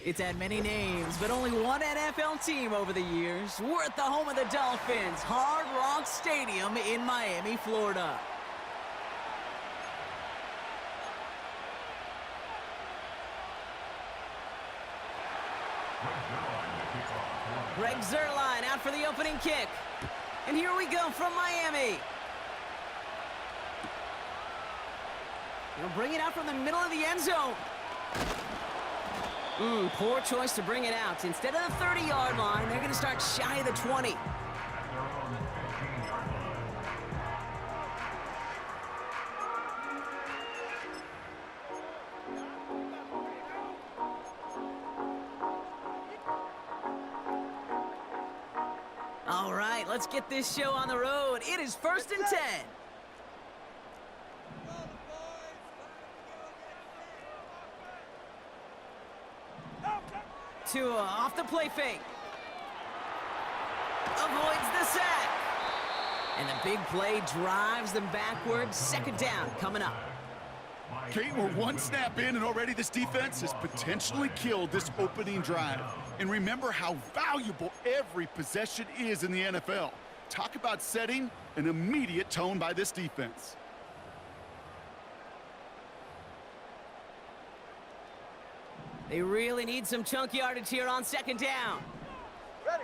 It's had many names, but only one NFL team over the years. We're at the home of the Dolphins, Hard Rock Stadium in Miami, Florida. Greg Zuerlein out for the opening kick. And here we go from Miami. He'll bring it out from the middle of the end zone. Poor choice to bring it out. Instead of the 30-yard line, they're going to start shy of the 20. All right, let's get this show on the road. It is 1st and 10. Tua off the play fake. Avoids the sack. And the big play drives them backwards. 2nd down coming up. Kate, we're one snap in, and already this defense has potentially killed this opening drive. And remember how valuable every possession is in the NFL. Talk about setting an immediate tone by this defense. They really need some chunk yardage here on 2nd down. Ready.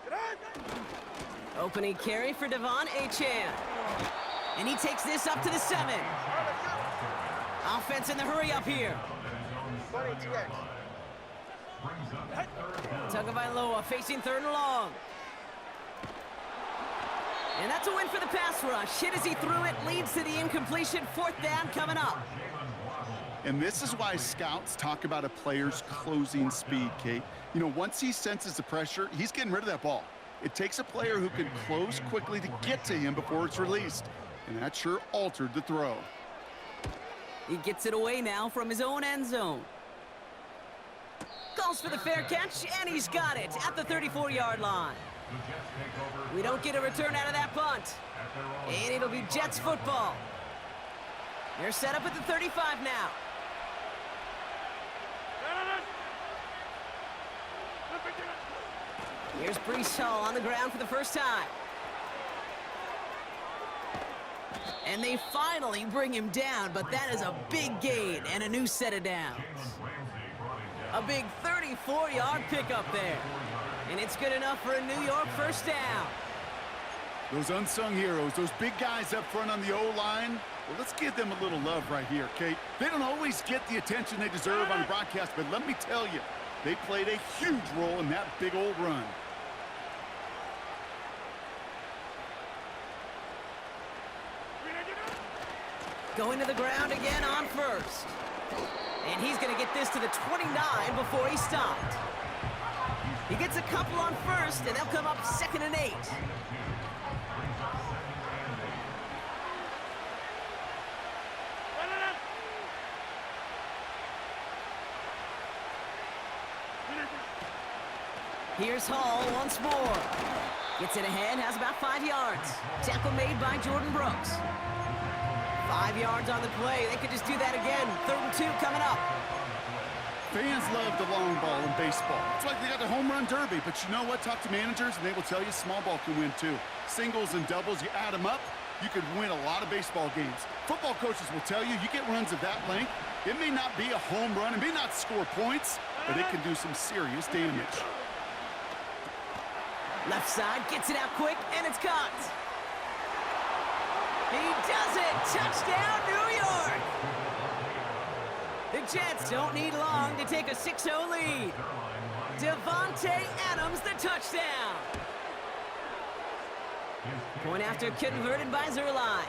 Get on. Opening carry for Devon Achane. And he takes this up to the 7. Offense in the hurry up here. Tagovailoa facing 3rd and long. And that's a win for the pass rush. Hit as he threw it, leads to the incompletion. 4th down coming up. And this is why scouts talk about a player's closing speed, Kate. You know, once he senses the pressure, he's getting rid of that ball. It takes a player who can close quickly to get to him before it's released. And that sure altered the throw. He gets it away now from his own end zone. Calls for the fair catch, and he's got it at the 34-yard line. We don't get a return out of that punt. And it'll be Jets football. They're set up at the 35 now. Here's Breece Hall on the ground for the first time. And they finally bring him down, but that is a big gain and a new set of downs. A big 34-yard pickup there. And it's good enough for a New York 1st down. Those unsung heroes, those big guys up front on the O-line, well, let's give them a little love right here, Kate. They don't always get the attention they deserve on the broadcast, but let me tell you, they played a huge role in that big old run. Going to the ground again on 1st. And he's going to get this to the 29 before he stopped. He gets a couple on 1st, and they'll come up 2nd and 8. Here's Hall once more. Gets it ahead, has about 5 yards. Tackle made by Jordan Brooks. 5 yards on the play. They could just do that again. 3rd and 2 coming up. Fans love the long ball in baseball. It's like they got the home run derby, but you know what? Talk to managers, and they will tell you small ball can win too. Singles and doubles, you add them up, you could win a lot of baseball games. Football coaches will tell you, you get runs of that length, it may not be a home run, it may not score points, but it can do some serious damage. Left side, gets it out quick, and it's caught. He does it! Touchdown, New York! The Jets don't need long to take a 6-0 lead. Devontae Adams, the touchdown. Point after converted by Zuerlein.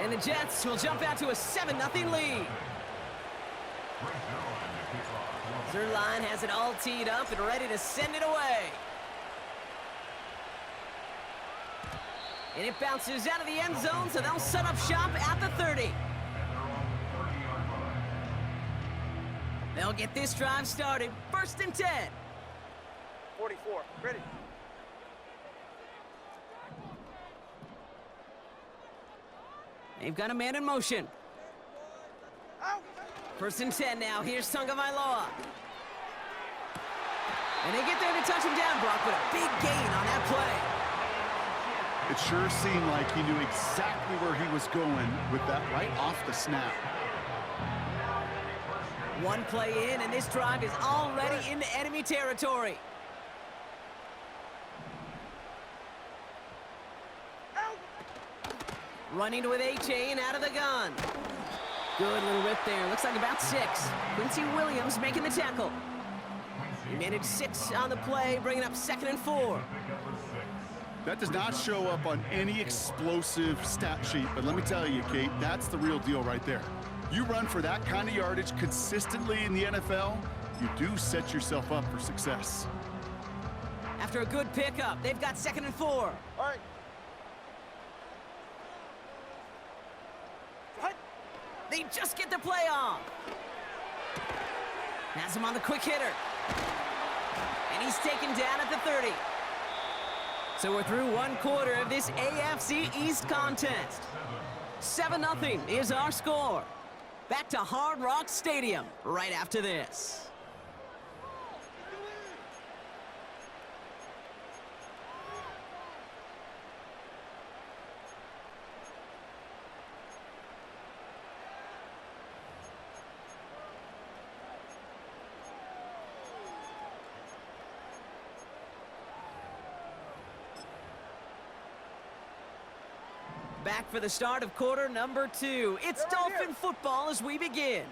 And the Jets will jump out to a 7-0 lead. Zuerlein has it all teed up and ready to send it away. And it bounces out of the end zone, so they'll set up shop at the 30. They'll get this drive started. 1st and 10. 44. Ready. They've got a man in motion. Out. 1st and 10 now. Here's Tagovailoa. And they get there to touch him down, Brock, but a big gain on that play. It sure seemed like he knew exactly where he was going with that right off the snap. One play in, and this drive is already into enemy territory. Running with A-Chain out of the gun. Good little rip there. Looks like about 6. Quincy Williams making the tackle. He managed 6 on the play, bringing up 2nd and 4. That does not show up on any explosive stat sheet, but let me tell you, Kate, that's the real deal right there. You run for that kind of yardage consistently in the NFL, you do set yourself up for success. After a good pickup, they've got 2nd and 4. All right. They just get the play off. Has him on the quick hitter. And he's taken down at the 30. So we're through one quarter of this AFC East contest. 7-0 is our score. Back to Hard Rock Stadium right after this. Back for the start of quarter number 2. It's Dolphin football as we begin.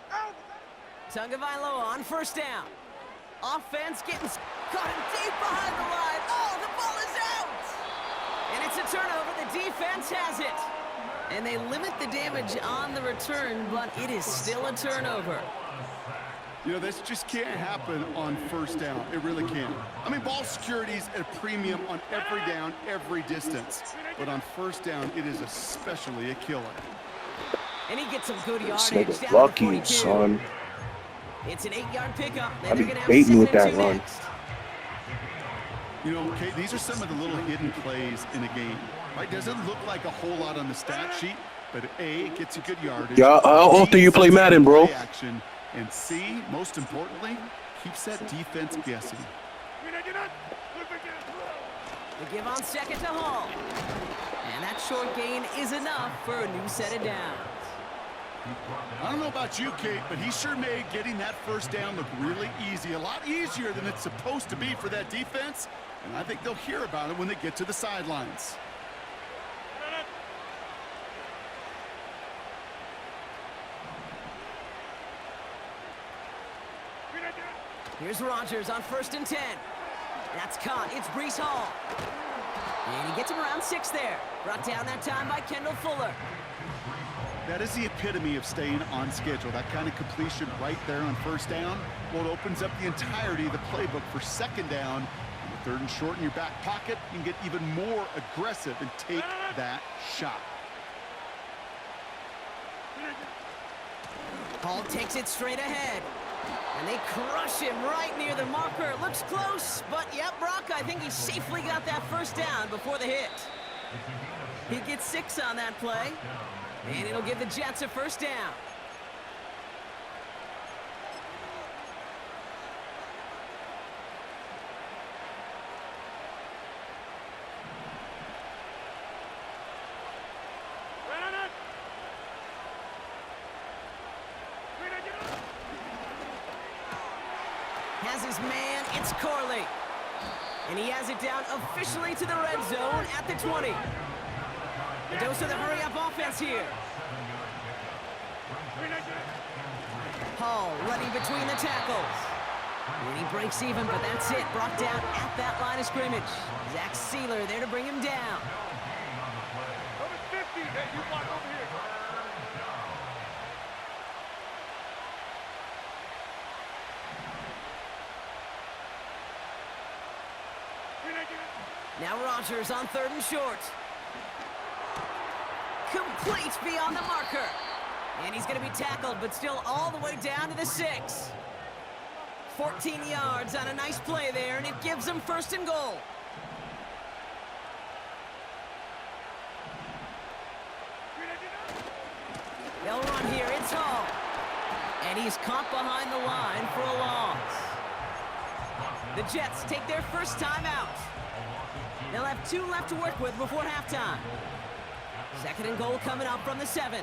Tagovailoa on first down. Offense getting caught him deep behind the line. Oh, the ball is out! And it's a turnover. The defense has it. And they limit the damage on the return, but it is still a turnover. You know, this just can't happen on first down. It really can't. I mean, ball security's at a premium on every down, every distance. But on first down, it is especially a killer. And he gets some good yardage This down nigga to lucky, 42. son. It's an 8-yard pickup. I Then be they're gonna have baiting 2nd with that and 2 run. next. You know, Kate, these are some of the little hidden plays in a game. Right? Doesn't look like a whole lot on the stat sheet, but A, it gets you good yardage. Yeah, how often you play Madden, bro? Action, and C, most importantly, keeps that defense guessing. They give on 2nd to Hall. And that short gain is enough for a new set of downs. I don't know about you, Kate, but he sure made getting that first down look really easy. A lot easier than it's supposed to be for that defense. And I think they'll hear about it when they get to the sidelines. Here's Rodgers on 1st and 10. That's caught. It's Breece Hall. And he gets him around 6 there. Brought down that time by Kendall Fuller. That is the epitome of staying on schedule. That kind of completion right there on first down. Well, it opens up the entirety of the playbook for 2nd down. And 3rd and short in your back pocket, you can get even more aggressive and take that shot. Hall takes it straight ahead. And they crush him right near the marker. Looks close, but yep, Brock, I think he safely got that first down before the hit. He gets 6 on that play. And it'll give the Jets a first down. Has his man, it's Corley. And he has it down officially to the red zone at the 20. The dose of the hurry-up offense here. Hall running between the tackles. And he breaks even, but that's it. Brought down at that line of scrimmage. Zach Sealer there to bring him down. Number 50, hey, you block over here. Now Rodgers on 3rd and short. Complete beyond the marker. And he's going to be tackled, but still all the way down to the 6. 14 yards on a nice play there, and it gives them 1st and goal. They'll run here. It's Hall. And he's caught behind the line for a loss. The Jets take their first time out. They'll have 2 left to work with before halftime. 2nd and goal coming up from the 7.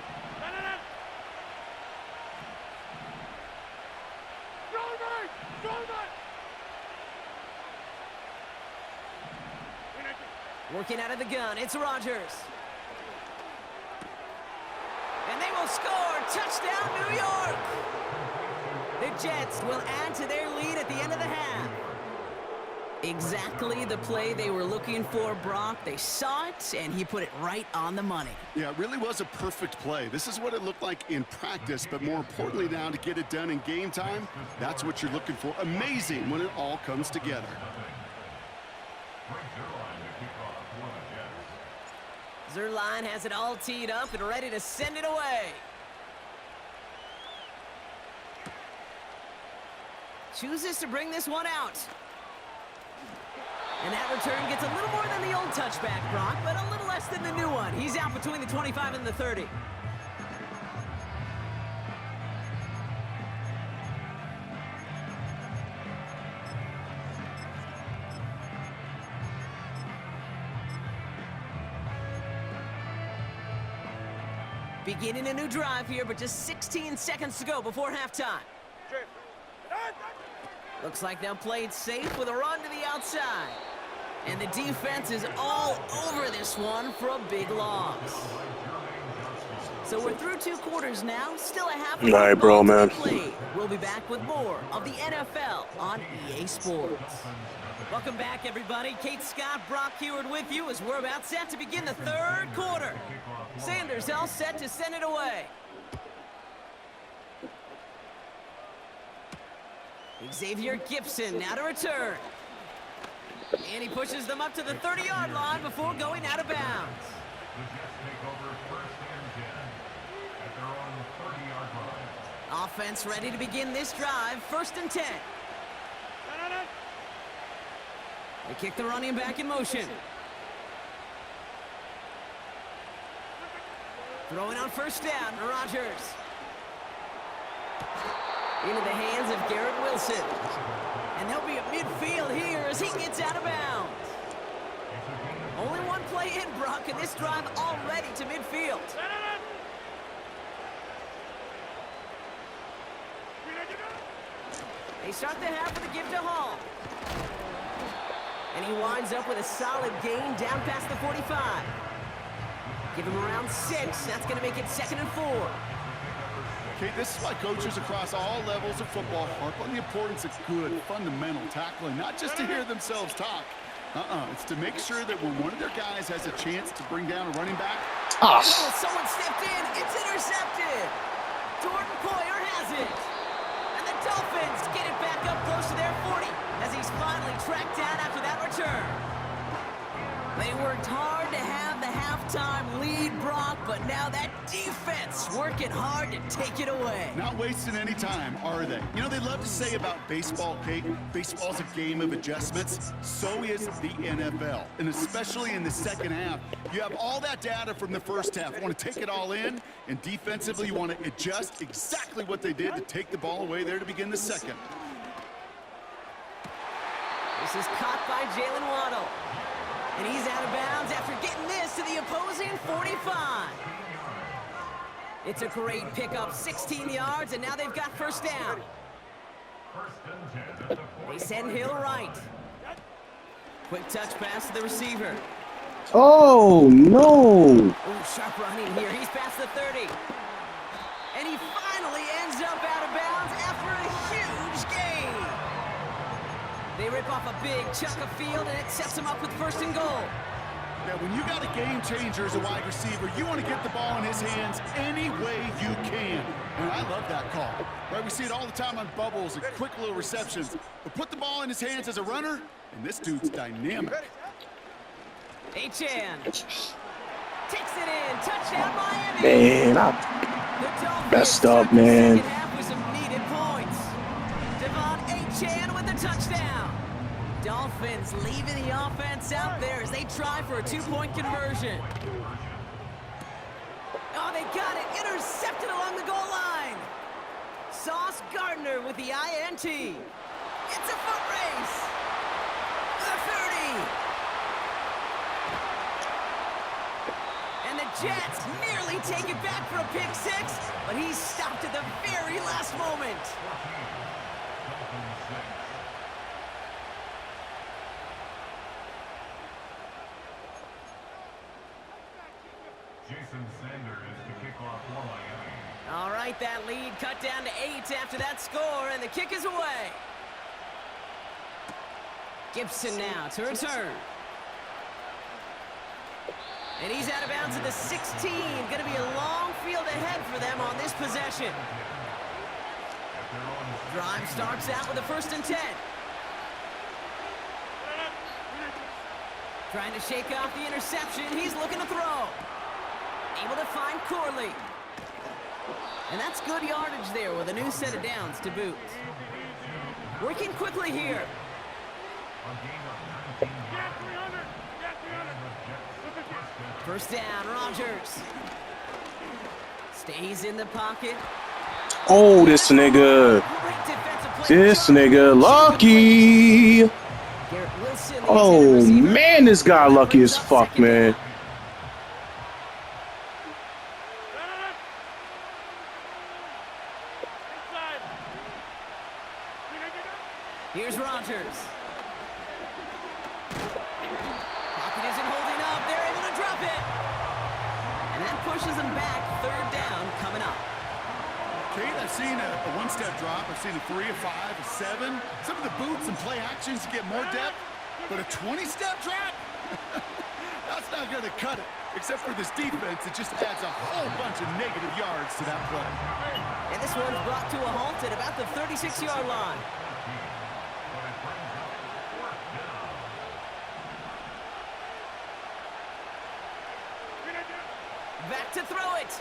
Working out of the gun, it's Rodgers. And they will score! Touchdown, New York! The Jets will add to their lead at the end of the half. Exactly the play they were looking for, Brock. They saw it, and he put it right on the money. Yeah, it really was a perfect play. This is what it looked like in practice, but more importantly now to get it done in game time, that's what you're looking for. Amazing when it all comes together. Zerline has it all teed up and ready to send it away. Chooses to bring this one out. And that return gets a little more than the old touchback, Brock, but a little less than the new one. He's out between the 25 and the 30. Beginning a new drive here, but just 16 seconds to go before halftime. Looks like they'll play it safe with a run to the outside. And the defense is all over this one for a big loss. So we're through 2 quarters now, still a half. All right, bro, man. We'll be back with more of the NFL on EA Sports. Welcome back, everybody. Kate Scott, Brock Heward with you as we're about set to begin the 3rd quarter. Sanders all set to send it away. Xavier Gibson now to return. And he pushes them up to the 30-yard line before going out of bounds. Offense ready to begin this drive. 1st and 10. They kick the running back in motion. Throwing on 1st down, Rodgers. Into the hands of Garrett Wilson. And they'll be at midfield here as he gets out of bounds. Only one play in, Brock, and this drive already to midfield. They start the half with a give to Hall. And he winds up with a solid gain down past the 45. Give him around 6. That's going to make it 2nd and 4. Okay, this is why coaches across all levels of football harp on the importance of good, fundamental tackling, not just to hear themselves talk. It's to make sure that when one of their guys has a chance to bring down a running back. Oh, someone stepped in. It's intercepted. Jordan Poyer has it. And the Dolphins get it back up close to their 40 as he's finally tracked down after that return. They worked hard to have the halftime lead, Brock, but now that defense working hard to take it away. Not wasting any time, are they? You know, they love to say about baseball, Kate, baseball's a game of adjustments. So is the NFL. And especially in the 2nd half, you have all that data from the 1st half. You want to take it all in, and defensively, you want to adjust exactly what they did to take the ball away there to begin the 2nd. This is caught by Jalen Waddle. And he's out of bounds after getting this to the opposing 45. It's a great pickup, 16 yards, and now they've got 1st down. They send Hill right. Quick touch pass to the receiver. Oh, no. Ooh, sharp running here. He's past the 30. And he finally ends up out of bounds after a huge gain. They rip off a big chunk of field, and it sets them up with 1st and goal. Now, when you got a game changer as a wide receiver, you want to get the ball in his hands any way you can. And I love that call. Right, we see it all the time on bubbles and quick little receptions. But put the ball in his hands as a runner, and this dude's dynamic. Achane takes it in. Touchdown, Miami. Man, I messed up, man. With some needed points. Devon Achane with the touchdown. Dolphins leaving the offense out there as they try for a 2-point conversion. Oh, they got it. Intercepted along the goal line. Sauce Gardner with the INT. It's a foot race. Jets nearly take it back for a pick six, but he's stopped at the very last moment. All right, that lead cut down to 8 after that score, and the kick is away. Gibson now to return. And he's out of bounds at the 16. Going to be a long field ahead for them on this possession. Drive starts out with a 1st and 10. Trying to shake off the interception. He's looking to throw. Able to find Corley. And that's good yardage there with a new set of downs to boot. Working quickly here. First down, Rodgers. Stays in the pocket. Oh, this nigga. This nigga lucky. Oh, man, this guy lucky as fuck, man. Here's Rodgers. Pocket isn't holding up. They're able to drop it. And that pushes them back. 3rd down coming up. Kate, I've seen a one-step drop. I've seen a 3, a 5, a 7. Some of the boots and play actions to get more depth. But a 20-step drop? That's not going to cut it. Except for this defense, it just adds a whole bunch of negative yards to that play. And this one's brought to a halt at about the 36-yard line. Back to throw it.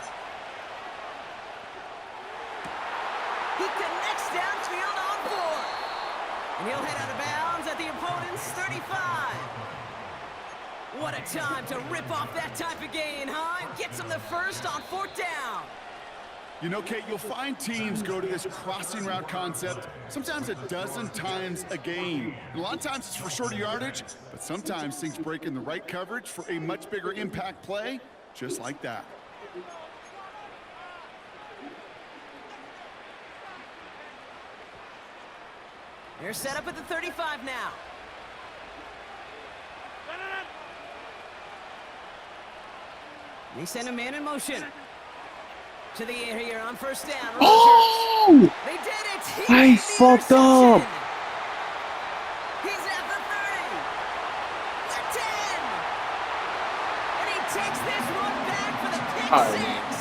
He connects downfield on 4. And he'll head out of bounds at the opponent's 35. What a time to rip off that type of gain, huh? Gets him the first on 4th down. You know, Kate, you'll find teams go to this crossing route concept sometimes a dozen times a game. And a lot of times it's for shorter yardage, but sometimes things break in the right coverage for a much bigger impact play, just like that. They're set up at the 35 now. They send a man in motion. To the air here on 1st down. Rodgers. Oh! They did it! I fucked up. He's at the 30. The 10. And he takes this one back for the pick 6.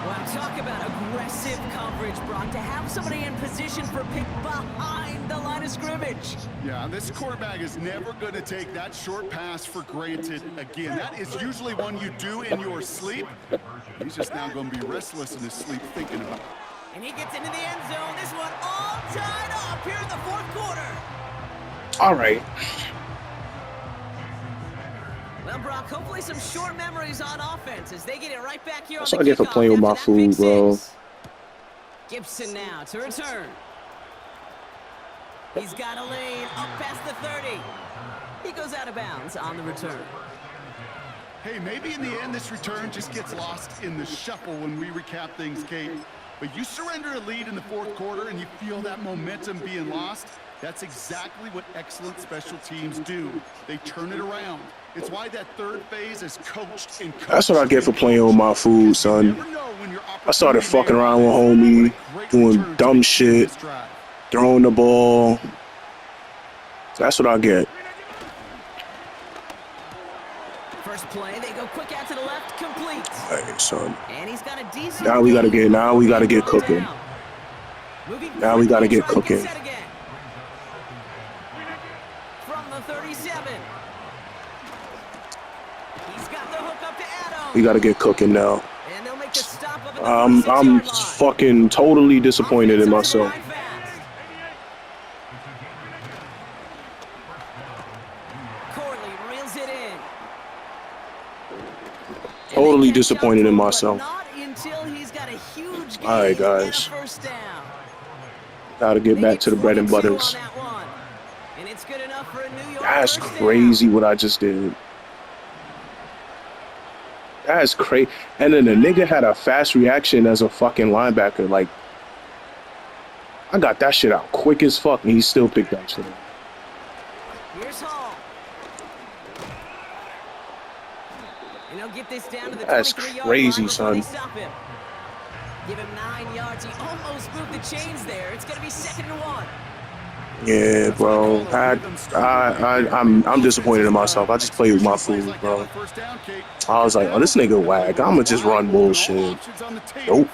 Well, talk about aggressive coverage, Brock. To have somebody in position for pick behind the line of scrimmage. Yeah, this quarterback is never going to take that short pass for granted again. That is usually one you do in your sleep. He's just now going to be restless in his sleep thinking about it. And he gets into the end zone. This one all tied up here in the 4th quarter. All right. Well, Brock, hopefully some short memories on offense as they get it right back here on That's the what I get for kickoff playing with my after that pick food, bro. 6. Gibson now to return. He's got a lane up past the 30. He goes out of bounds on the return. Hey, maybe in the end this return just gets lost in the shuffle when we recap things, Kate. But you surrender a lead in the 4th quarter and you feel that momentum being lost. That's exactly what excellent special teams do. They turn it around. It's why that 3rd phase is coached and coached. That's what I get for playing with my food, son. I started fucking around with homie, doing dumb shit, throwing the ball. That's what I get. First play, they go quick out to the left, complete. Hey, son. And he's got a decent Now we gotta get cooking. Now we gotta get cooking. From the 37. He's got the hook up to Adam. We gotta get cooking now. And they'll make the stop up at the I'm 46-yard line. fucking totally disappointed in myself. Corley reels it in. Totally disappointed in myself. Not until he's got a huge gain. All right, guys. And a first down. Gotta get back to the bread and butters. And it's good enough for a New York That's first crazy down. what I just did. That's crazy. And then the nigga had a fast reaction as a fucking linebacker. Like, I got that shit out quick as fuck, and he still picked that shit up. Here's Hall. And he'll get this down to the That's 23-yard crazy, line before son. they stop him. Give him 9 yards. He almost moved the chains there. It's going to be 2nd and 1. Yeah, bro. I'm disappointed in myself. I just played with my food, bro. I was like, oh, this nigga whack. I'ma just run bullshit. Nope.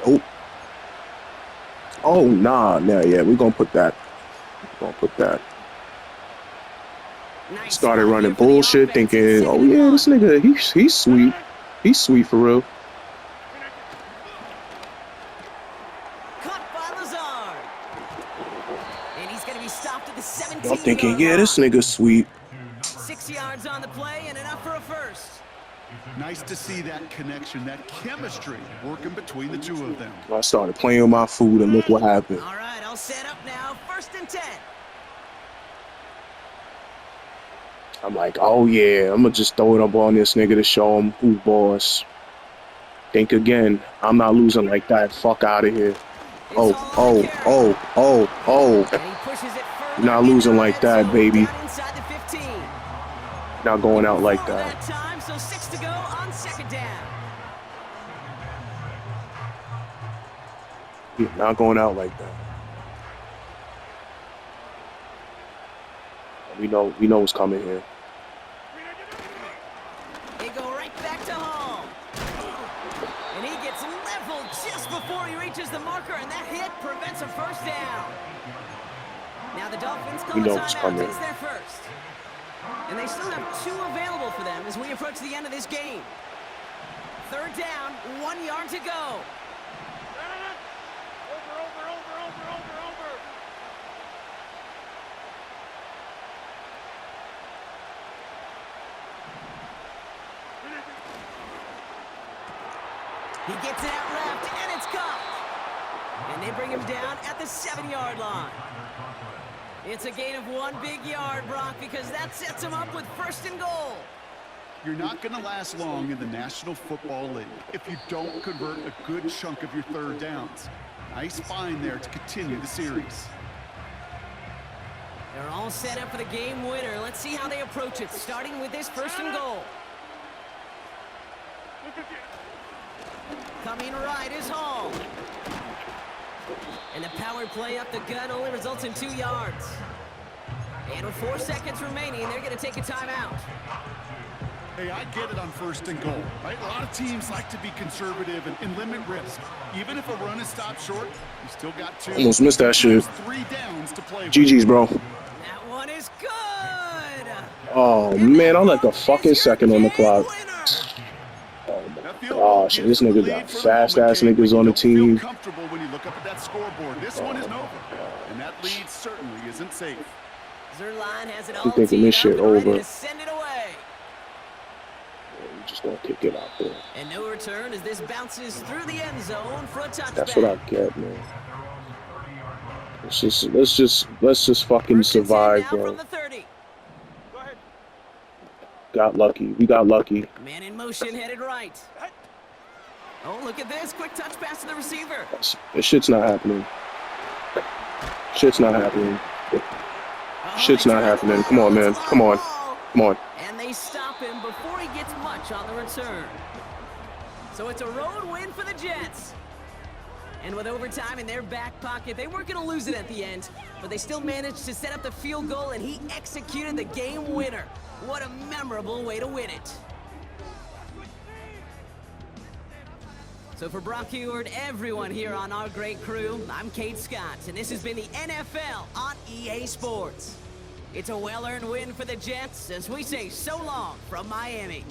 Nope. Oh, nah. Yeah, we're gonna put that. Nice Started spot running here for the bullshit, offense. thinking, It's oh 2nd and yeah, 1. this nigga, he's sweet. He's sweet for real. Caught by Lazard. And he's going to be stopped at the 17-yard I'm thinking, yeah, this line. nigga's sweet. 6 yards on the play and enough for a first. Nice to see that connection, that chemistry working between the two of them. I started playing with my food, and look what happened. All right, I'll set up now. 1st and 10. I'm like, oh yeah, I'm gonna just throw it up on this nigga to show him who's boss. Think again. I'm not losing like that. Fuck out of here. Oh. And he pushes it further Not into losing the like red that, zone, baby. down inside the 15. Not going out like Forward that. time, so 6 to go on 2nd down. Yeah, not going out like that. We know what's coming here. They go right back to Hall. And he gets leveled just before he reaches the marker, and that hit prevents a first down. Now the Dolphins call We a know what's timeout. coming. It's their first. And they still have 2 available for them as we approach the end of this game. 3rd down, 1 yard to go. Over. He gets it out left, and it's caught. And they bring him down at the 7-yard line. It's a gain of 1 big yard, Brock, because that sets him up with 1st and goal. You're not going to last long in the National Football League if you don't convert a good chunk of your 3rd downs. Nice find there to continue the series. They're all set up for the game winner. Let's see how they approach it, starting with this 1st and goal. Coming right is Hall. And the power play up the gut only results in 2 yards. And with 4 seconds remaining, they're going to take a timeout. Hey, I get it on 1st and goal, right? A lot of teams like to be conservative and limit risk. Even if a run is stopped short, you still got 2. Almost missed that shit. 3 downs to play with. GG's, bro. That one is good. Oh man, I'm like a fucking second on the clock. Oh my gosh, this nigga got fast ass niggas on the team. Comfortable when you look up at that scoreboard. This one isn't over, and that lead certainly isn't safe. Zerline has it I'm all thinking teed this up shit and ready over. to send it away. We're just gonna kick it out there. And no return as this bounces through the end zone for a touchback. That's what I get, man. Let's just fucking First and 10 survive, now bro. from the 30. Go ahead. Got lucky. We got lucky. Man in motion headed right. Oh, look at this. Quick touch pass to the receiver. This shit's not happening. Shit's not happening. Oh, Shit's they not try the happening. ball. Come on, man. It's a long Come on. ball. Come on. And they stop him before he gets much on the return. So it's a road win for the Jets. And with overtime in their back pocket, they weren't going to lose it at the end, but they still managed to set up the field goal, and he executed the game winner. What a memorable way to win it. So for Brock Ewart, everyone here on our great crew, I'm Kate Scott, and this has been the NFL on EA Sports. It's a well-earned win for the Jets as we say so long from Miami.